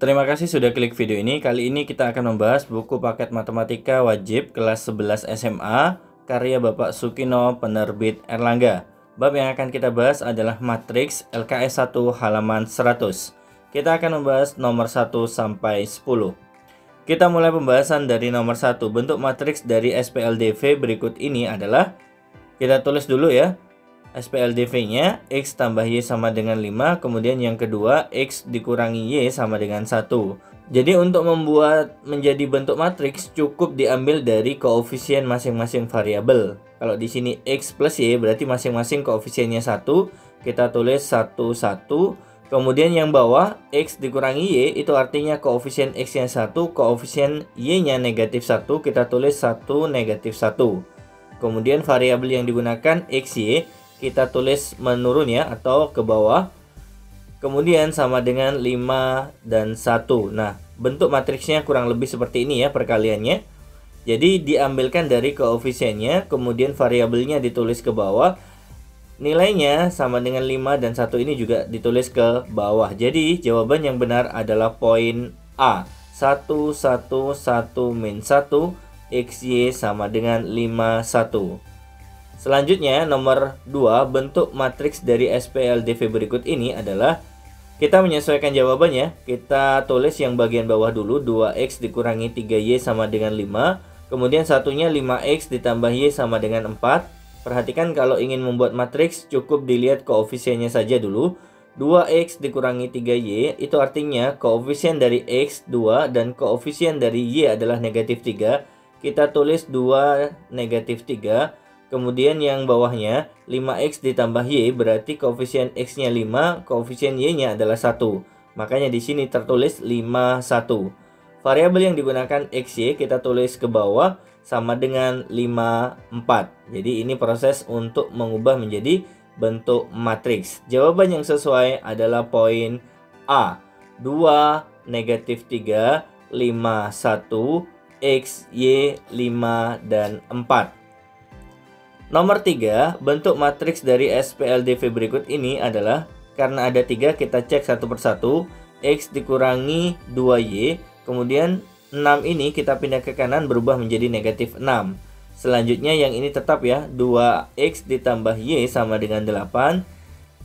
Terima kasih sudah klik video ini. Kali ini kita akan membahas buku paket matematika wajib kelas 11 SMA karya Bapak Sukino, penerbit Erlangga. Bab yang akan kita bahas adalah matriks LKS 1 halaman 100. Kita akan membahas nomor 1 sampai 10. Kita mulai pembahasan dari nomor 1. Bentuk matriks dari SPLDV berikut ini adalah, kita tulis dulu ya. SPLDV-nya X tambah Y sama dengan 5, kemudian yang kedua X dikurangi Y sama dengan 1. Jadi untuk membuat menjadi bentuk matriks cukup diambil dari koefisien masing-masing variabel. Kalau di sini X plus Y berarti masing-masing koefisiennya 1, kita tulis 1, 1. Kemudian yang bawah X dikurangi Y itu artinya koefisien X-nya 1, koefisien Y-nya negatif 1, kita tulis 1, negatif 1. Kemudian variabel yang digunakan XY kita tulis menurun ya, atau ke bawah. Kemudian sama dengan 5 dan 1. Nah, bentuk matriksnya kurang lebih seperti ini ya perkaliannya. Jadi diambilkan dari koefisiennya, kemudian variabelnya ditulis ke bawah. Nilainya sama dengan 5 dan 1 ini juga ditulis ke bawah. Jadi jawaban yang benar adalah poin A. 1, 1, 1, min 1, XY sama dengan 5, 1. Selanjutnya nomor 2, bentuk matriks dari SPLDV berikut ini adalah, kita menyesuaikan jawabannya. Kita tulis yang bagian bawah dulu, 2X dikurangi 3Y sama dengan 5. Kemudian satunya 5X ditambah Y sama dengan 4. Perhatikan kalau ingin membuat matriks cukup dilihat koefisiennya saja dulu. 2X dikurangi 3Y itu artinya koefisien dari X 2 dan koefisien dari Y adalah negatif 3. Kita tulis 2 negatif 3. Kemudian yang bawahnya 5X ditambah Y berarti koefisien X-nya 5, koefisien Y-nya adalah 1. Makanya di sini tertulis 5, 1. Variabel yang digunakan XY kita tulis ke bawah sama dengan 5, 4. Jadi ini proses untuk mengubah menjadi bentuk matriks. Jawaban yang sesuai adalah poin A. 2, negatif 3, 5, 1, X, Y, 5, dan 4. Nomor 3, bentuk matriks dari SPLDV berikut ini adalah, karena ada 3 kita cek satu persatu. X dikurangi 2Y, kemudian 6 ini kita pindah ke kanan berubah menjadi negatif 6. Selanjutnya yang ini tetap ya, 2X ditambah Y sama dengan 8.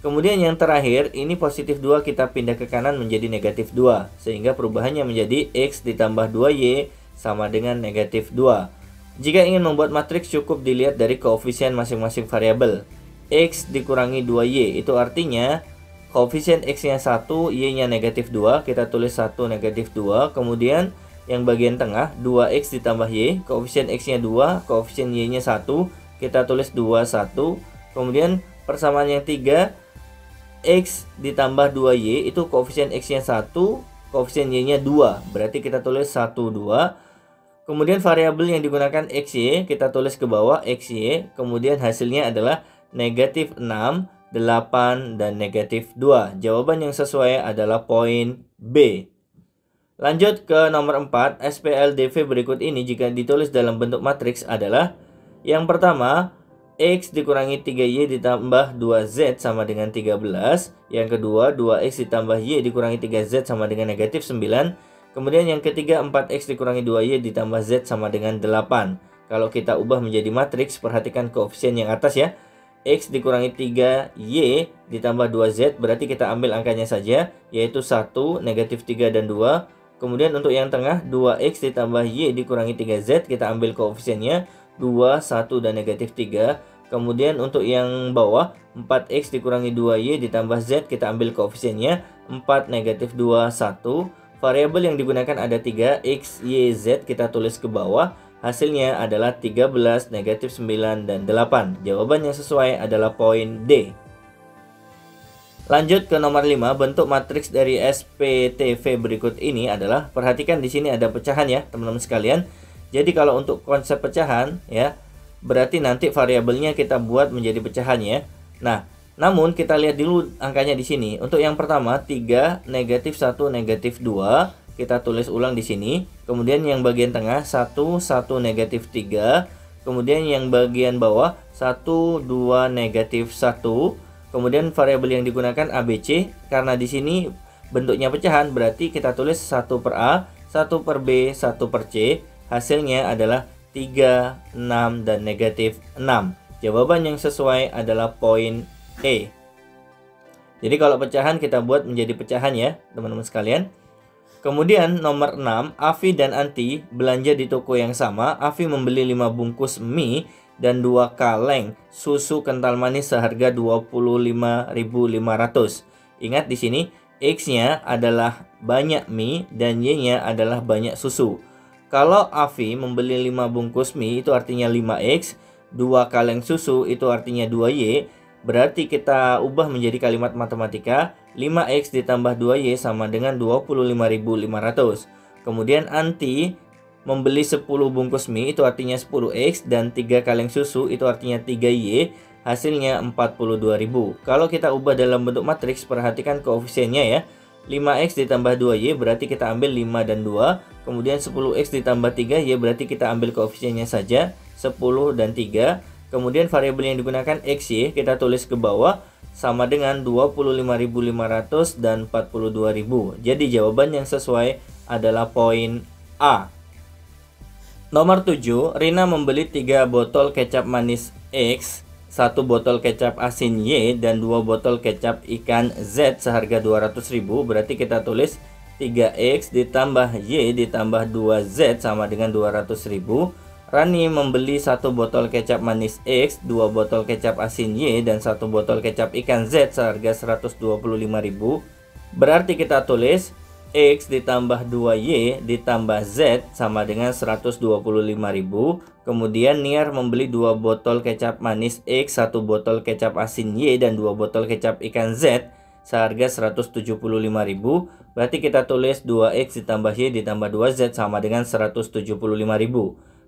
Kemudian yang terakhir ini positif 2 kita pindah ke kanan menjadi negatif 2. Sehingga perubahannya menjadi X ditambah 2Y sama dengan negatif 2. Jika ingin membuat matriks cukup dilihat dari koefisien masing-masing variabel. X dikurangi 2Y itu artinya koefisien X-nya 1, Y-nya negatif 2. Kita tulis 1, negatif 2. Kemudian yang bagian tengah 2X ditambah Y, koefisien X-nya 2, koefisien Y-nya 1. Kita tulis 2, 1. Kemudian persamaan yang 3, X ditambah 2Y itu koefisien X-nya 1, koefisien Y-nya 2. Berarti kita tulis 1, 2. Kemudian variabel yang digunakan XY kita tulis ke bawah XY. Kemudian hasilnya adalah negatif 6, 8, dan negatif 2. Jawaban yang sesuai adalah poin B. Lanjut ke nomor 4. SPLDV berikut ini jika ditulis dalam bentuk matriks adalah, yang pertama X dikurangi 3Y ditambah 2Z sama dengan 13. Yang kedua 2X ditambah Y dikurangi 3Z sama dengan negatif 9. Kemudian yang ketiga 4X dikurangi 2Y ditambah Z sama dengan 8. Kalau kita ubah menjadi matriks, perhatikan koefisien yang atas ya. X dikurangi 3Y ditambah 2Z berarti kita ambil angkanya saja, yaitu 1, negatif 3, dan 2. Kemudian untuk yang tengah 2X ditambah Y dikurangi 3Z, kita ambil koefisiennya 2, 1, dan negatif 3. Kemudian untuk yang bawah 4X dikurangi 2Y ditambah Z, kita ambil koefisiennya 4, negatif 2, 1. Variabel yang digunakan ada 3, X, Y, Z kita tulis ke bawah. Hasilnya adalah 13, negatif 9, dan 8. Jawaban yang sesuai adalah poin D. Lanjut ke nomor 5, bentuk matriks dari SPTV berikut ini adalah, perhatikan di sini ada pecahan ya teman-teman sekalian. Jadi kalau untuk konsep pecahan ya, berarti nanti variabelnya kita buat menjadi pecahan ya. Nah, namun kita lihat dulu angkanya di sini. Untuk yang pertama 3, negatif 1, negatif 2. Kita tulis ulang di sini. Kemudian yang bagian tengah 1, 1, negatif 3. Kemudian yang bagian bawah 1, 2, negatif 1. Kemudian variabel yang digunakan ABC karena di sini bentuknya pecahan, berarti kita tulis 1 per A, 1 per B, 1 per C. Hasilnya adalah 3, 6, dan negatif 6. Jawaban yang sesuai adalah poin E. Jadi kalau pecahan kita buat menjadi pecahan ya teman-teman sekalian. Kemudian nomor 6, Afi dan Anti belanja di toko yang sama. Afi membeli 5 bungkus mie dan 2 kaleng susu kental manis seharga 25.500. Ingat di sini X-nya adalah banyak mie dan Y-nya adalah banyak susu. Kalau Afi membeli 5 bungkus mie itu artinya 5X, 2 kaleng susu itu artinya 2Y. Berarti kita ubah menjadi kalimat matematika, 5X ditambah 2Y sama dengan 25.500. Kemudian Anti membeli 10 bungkus mie itu artinya 10X dan 3 kaleng susu itu artinya 3Y, hasilnya 42.000. Kalau kita ubah dalam bentuk matriks, perhatikan koefisiennya ya. 5X ditambah 2Y berarti kita ambil 5 dan 2. Kemudian 10X ditambah 3Y berarti kita ambil koefisiennya saja, 10 dan 3. Kemudian variabel yang digunakan XY kita tulis ke bawah sama dengan 25.500 dan 42.000. Jadi jawaban yang sesuai adalah poin A. Nomor 7, Rina membeli 3 botol kecap manis X, 1 botol kecap asin Y, dan 2 botol kecap ikan Z seharga 200.000. Berarti kita tulis 3X ditambah Y ditambah 2Z sama dengan 200.000. Rani membeli 1 botol kecap manis X, 2 botol kecap asin Y, dan 1 botol kecap ikan Z seharga 125.000. Berarti kita tulis X ditambah 2Y ditambah Z sama dengan 125.000. Kemudian Niar membeli 2 botol kecap manis X, 1 botol kecap asin Y, dan 2 botol kecap ikan Z seharga 175.000. Berarti kita tulis 2X ditambah Y ditambah 2Z sama dengan 175.000.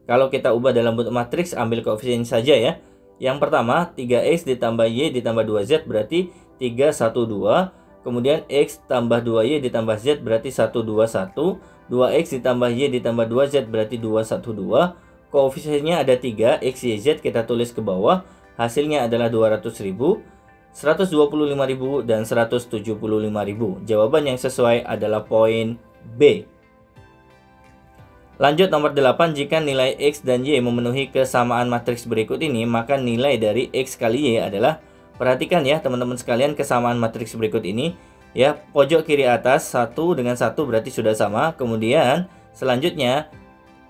Kalau kita ubah dalam bentuk matriks, ambil koefisien saja ya. Yang pertama 3X ditambah Y ditambah 2Z berarti 312. Kemudian X tambah 2Y ditambah Z berarti 121. 2X ditambah Y ditambah 2Z berarti 212. Koefisiennya ada 3, X, Y, Z kita tulis ke bawah. Hasilnya adalah 200.000, 125.000, dan 175.000. Jawaban yang sesuai adalah poin B. Lanjut nomor 8, jika nilai X dan Y memenuhi kesamaan matriks berikut ini, maka nilai dari X kali Y adalah, perhatikan ya teman-teman sekalian kesamaan matriks berikut ini. Ya, pojok kiri atas 1 dengan 1 berarti sudah sama. Kemudian selanjutnya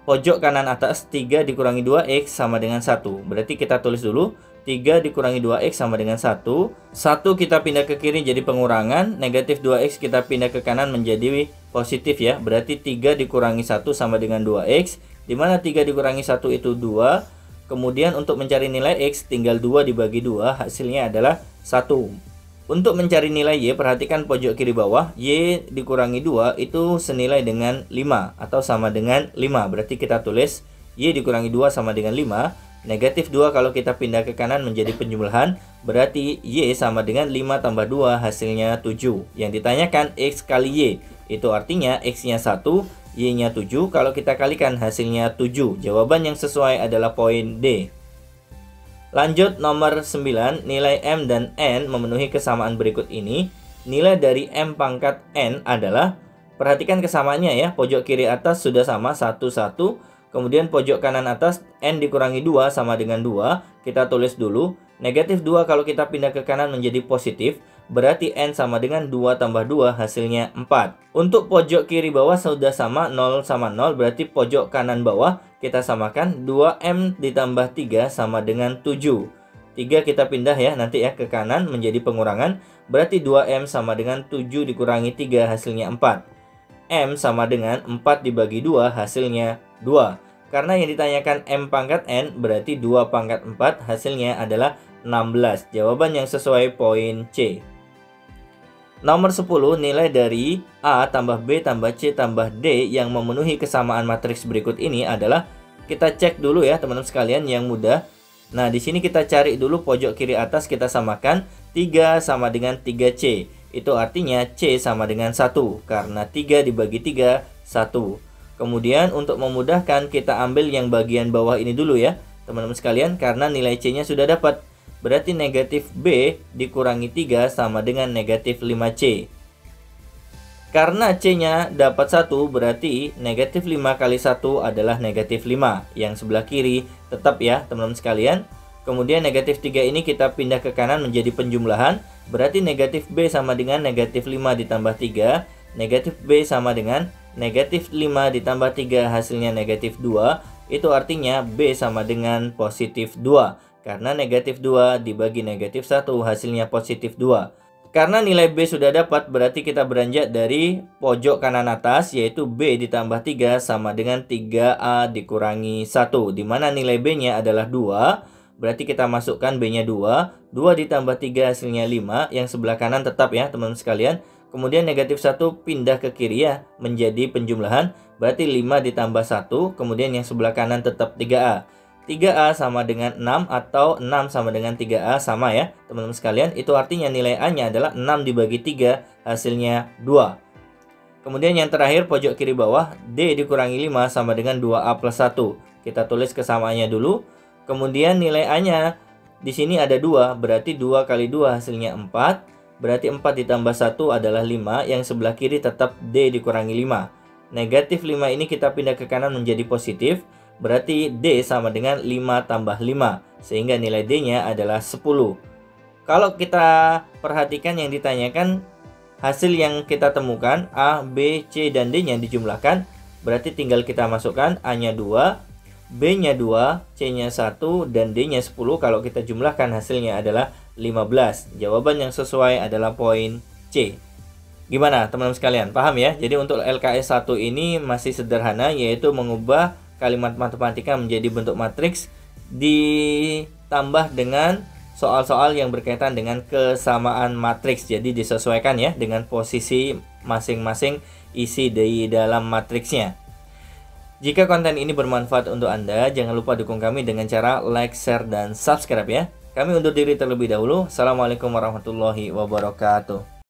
pojok kanan atas 3 dikurangi 2X sama dengan 1. Berarti kita tulis dulu 3 dikurangi 2X sama dengan 1. 1 kita pindah ke kiri jadi pengurangan, negatif 2X kita pindah ke kanan menjadi positif ya. Berarti 3 dikurangi 1 sama dengan 2X, dimana 3 dikurangi 1 itu 2. Kemudian untuk mencari nilai X tinggal 2 dibagi 2, hasilnya adalah 1. Untuk mencari nilai Y, perhatikan pojok kiri bawah, Y dikurangi 2 itu senilai dengan 5 atau sama dengan 5. Berarti kita tulis Y dikurangi 2 sama dengan 5. Negatif 2 kalau kita pindah ke kanan menjadi penjumlahan, berarti Y sama dengan 5 tambah 2 hasilnya 7. Yang ditanyakan X kali Y, itu artinya X-nya 1, Y-nya 7. Kalau kita kalikan hasilnya 7. Jawaban yang sesuai adalah poin D. Lanjut nomor 9, nilai M dan N memenuhi kesamaan berikut ini. Nilai dari M pangkat N adalah, perhatikan kesamaannya ya, pojok kiri atas sudah sama 1, 1. Kemudian pojok kanan atas N dikurangi 2 sama dengan 2. Kita tulis dulu. Negatif 2 kalau kita pindah ke kanan menjadi positif. Berarti N sama dengan 2 tambah 2 hasilnya 4. Untuk pojok kiri bawah sudah sama 0 sama 0. Berarti pojok kanan bawah kita samakan 2M ditambah 3 sama dengan 7. 3 kita pindah ya nanti ya ke kanan menjadi pengurangan. Berarti 2M sama dengan 7 dikurangi 3 hasilnya 4. M sama dengan 4 dibagi 2 hasilnya 2. Karena yang ditanyakan M pangkat N berarti 2 pangkat 4 hasilnya adalah 16. Jawaban yang sesuai poin C. Nomor 10, nilai dari A tambah B tambah C tambah D yang memenuhi kesamaan matriks berikut ini adalah, kita cek dulu ya teman-teman sekalian yang mudah. Nah di sini kita cari dulu pojok kiri atas kita samakan 3 sama dengan 3C. Itu artinya C sama dengan 1, karena 3 dibagi 3, 1. Kemudian untuk memudahkan kita ambil yang bagian bawah ini dulu ya teman-teman sekalian, karena nilai C-nya sudah dapat. Berarti negatif B dikurangi 3 sama dengan negatif 5C. Karena C-nya dapat 1, berarti negatif 5 kali 1 adalah negatif 5. Yang sebelah kiri tetap ya teman-teman sekalian. Kemudian negatif 3 ini kita pindah ke kanan menjadi penjumlahan. Berarti negatif B sama dengan negatif 5 ditambah 3. Negatif B sama dengan negatif 5 ditambah 3 hasilnya negatif 2. Itu artinya B sama dengan positif 2. Karena negatif 2 dibagi negatif 1 hasilnya positif 2. Karena nilai B sudah dapat, berarti kita beranjak dari pojok kanan atas, yaitu B ditambah 3 sama dengan 3A dikurangi 1. Dimana nilai B-nya adalah 2, berarti kita masukkan B-nya 2. 2 ditambah 3 hasilnya 5, yang sebelah kanan tetap ya teman-teman sekalian. Kemudian negatif 1 pindah ke kiri ya, menjadi penjumlahan, berarti 5 ditambah 1, kemudian yang sebelah kanan tetap 3A. 3A sama dengan 6 atau 6 sama dengan 3A sama ya teman-teman sekalian. Itu artinya nilai A-nya adalah 6 dibagi 3 hasilnya 2. Kemudian yang terakhir pojok kiri bawah, D dikurangi 5 sama dengan 2A plus 1. Kita tulis kesamaannya dulu. Kemudian nilai A-nya di sini ada 2, berarti 2 kali 2 hasilnya 4. Berarti 4 ditambah 1 adalah 5, yang sebelah kiri tetap D dikurangi 5. Negatif 5 ini kita pindah ke kanan menjadi positif. Berarti D sama dengan 5 tambah 5. Sehingga nilai D-nya adalah 10. Kalau kita perhatikan yang ditanyakan, hasil yang kita temukan A, B, C, dan D-nya dijumlahkan. Berarti tinggal kita masukkan A-nya 2, B-nya 2, C-nya 1, dan D-nya 10. Kalau kita jumlahkan hasilnya adalah 15. Jawaban yang sesuai adalah poin C. Gimana teman-teman sekalian? Paham ya? Jadi untuk LKS 1 ini masih sederhana, yaitu mengubah kalimat matematika menjadi bentuk matriks ditambah dengan soal-soal yang berkaitan dengan kesamaan matriks. Jadi disesuaikan ya dengan posisi masing-masing isi di dalam matriksnya. Jika konten ini bermanfaat untuk Anda, jangan lupa dukung kami dengan cara like, share, dan subscribe ya. Kami undur diri terlebih dahulu. Assalamualaikum warahmatullahi wabarakatuh.